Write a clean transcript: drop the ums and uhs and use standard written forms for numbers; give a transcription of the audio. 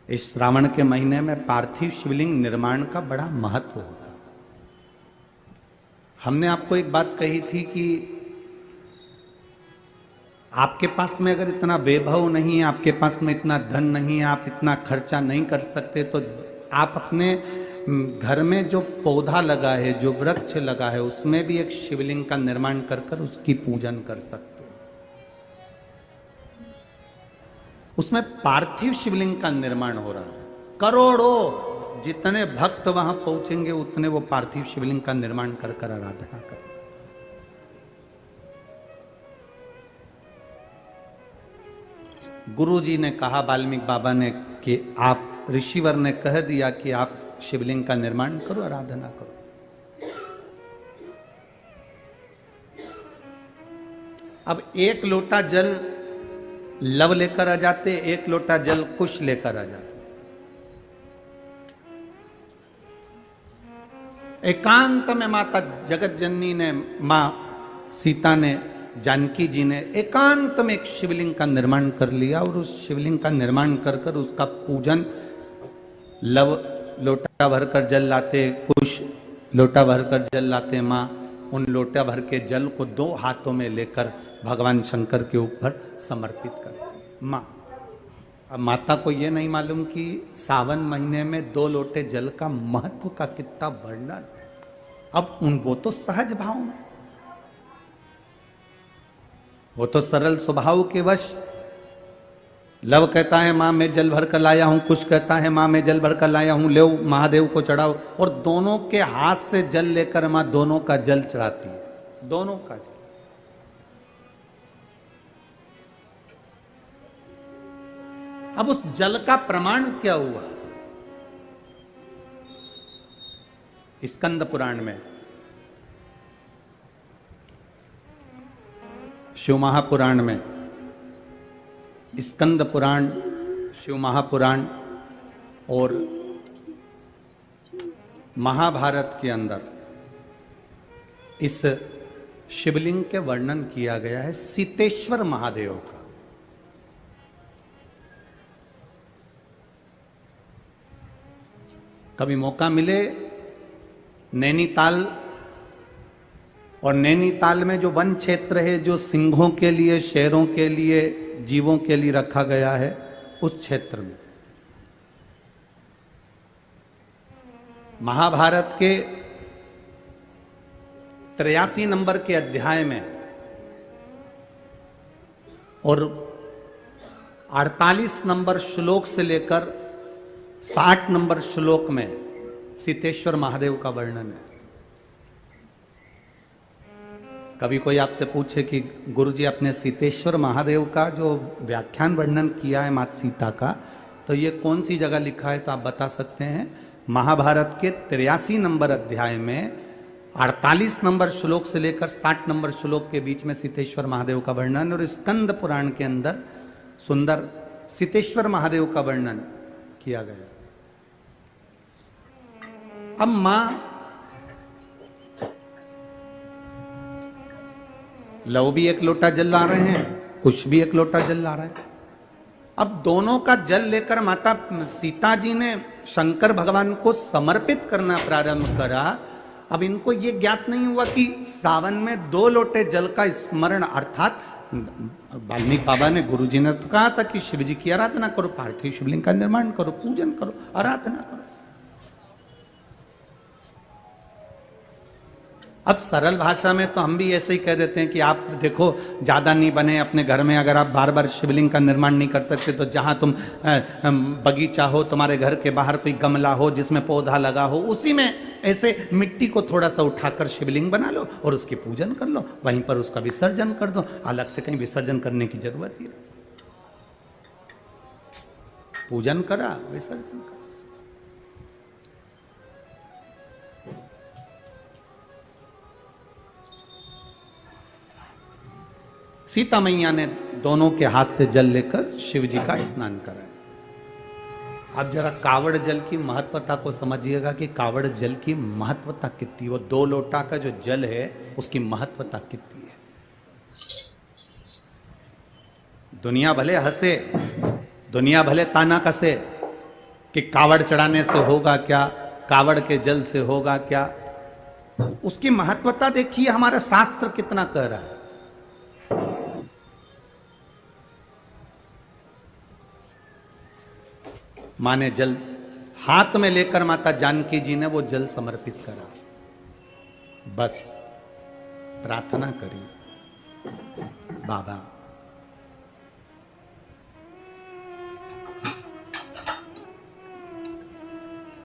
इस श्रावण के महीने में पार्थिव शिवलिंग निर्माण का बड़ा महत्व होता है। हमने आपको एक बात कही थी कि आपके पास में अगर इतना वैभव नहीं है, आपके पास में इतना धन नहीं है, आप इतना खर्चा नहीं कर सकते, तो आप अपने घर में जो पौधा लगा है, जो वृक्ष लगा है, उसमें भी एक शिवलिंग का निर्माण कर कर उसकी पूजन कर सकते हो। उसमें पार्थिव शिवलिंग का निर्माण हो रहा है। करोड़ों जितने भक्त वहां पहुंचेंगे उतने वो पार्थिव शिवलिंग का निर्माण कर कर आराधना करें। गुरु जी ने कहा, वाल्मीकि बाबा ने, कि आप ऋषिवर ने कह दिया कि आप शिवलिंग का निर्माण करो, आराधना करो। अब एक लोटा जल लव लेकर आ जाते, एक लोटा जल कुश लेकर आ जाते। एकांत में माता जगत जननी ने, मां सीता ने, जानकी जी ने एकांत में एक शिवलिंग का निर्माण कर लिया और उस शिवलिंग का निर्माण कर कर उसका पूजन, लव लोटा भरकर जल लाते, कुश लोटा भरकर जल लाते। माँ उन लोटा भर के जल को दो हाथों में लेकर भगवान शंकर के ऊपर समर्पित करती माँ। अब माता को ये नहीं मालूम कि सावन महीने में 2 लोटे जल का महत्व का कितना वर्णन। अब वो तो सहज भाव में, वो तो सरल स्वभाव के वश। लव कहता है मां मैं जल भर कर लाया हूं, कुश कहता है मां मैं जल भर कर लाया हूं, ले महादेव को चढ़ाओ। और दोनों के हाथ से जल लेकर मां दोनों का जल चढ़ाती है, दोनों का जल। अब उस जल का प्रमाण क्या हुआ? स्कंद पुराण में, शिव महापुराण में, स्कंद पुराण, शिव महापुराण और महाभारत के अंदर इस शिवलिंग के वर्णन किया गया है सीतेश्वर महादेव का। कभी मौका मिले नैनीताल, और नैनीताल में जो वन क्षेत्र है जो सिंहों के लिए, शेरों के लिए, जीवों के लिए रखा गया है, उस क्षेत्र में महाभारत के 83 नंबर के अध्याय में और 48 नंबर श्लोक से लेकर 60 नंबर श्लोक में सीतेश्वर महादेव का वर्णन है। कभी कोई आपसे पूछे कि गुरुजी आपने सीतेश्वर महादेव का जो व्याख्यान वर्णन किया है माता सीता का, तो ये कौन सी जगह लिखा है, तो आप बता सकते हैं महाभारत के 83 नंबर अध्याय में 48 नंबर श्लोक से लेकर 60 नंबर श्लोक के बीच में सीतेश्वर महादेव का वर्णन, और स्कंद पुराण के अंदर सुंदर सीतेश्वर महादेव का वर्णन किया गया। अब मां लव भी एक लोटा जल ला रहे हैं, कुश भी एक लोटा जल ला रहा है। अब दोनों का जल लेकर माता सीता जी ने शंकर भगवान को समर्पित करना प्रारंभ करा। अब इनको ये ज्ञात नहीं हुआ कि सावन में 2 लोटे जल का स्मरण, अर्थात वाल्मीकि बाबा ने, गुरु जी ने तो कहा था कि शिव जी की आराधना करो, पार्थिव शिवलिंग का निर्माण करो, पूजन करो, आराधना करो। अब सरल भाषा में तो हम भी ऐसे ही कह देते हैं कि आप देखो ज्यादा नहीं बने अपने घर में, अगर आप बार बार शिवलिंग का निर्माण नहीं कर सकते तो जहां तुम बगीचा हो, तुम्हारे घर के बाहर कोई गमला हो जिसमें पौधा लगा हो, उसी में ऐसे मिट्टी को थोड़ा सा उठाकर शिवलिंग बना लो और उसकी पूजन कर लो, वहीं पर उसका विसर्जन कर दो। अलग से कहीं विसर्जन करने की जरूरत ही नहीं। पूजन करा, विसर्जन करा। सीता मैया ने दोनों के हाथ से जल लेकर शिव जी का स्नान कराया। अब जरा कावड़ जल की महत्वता को समझिएगा कि कावड़ जल की महत्वता कितनी, वो 2 लोटा का जो जल है उसकी महत्वता कितनी है। दुनिया भले हंसे, दुनिया भले ताना कसे, कि कावड़ चढ़ाने से होगा क्या, कावड़ के जल से होगा क्या। उसकी महत्वता देखिए हमारा शास्त्र कितना कह रहा है। माँ ने जल हाथ में लेकर माता जानकी जी ने वो जल समर्पित करा, बस प्रार्थना करी, बाबा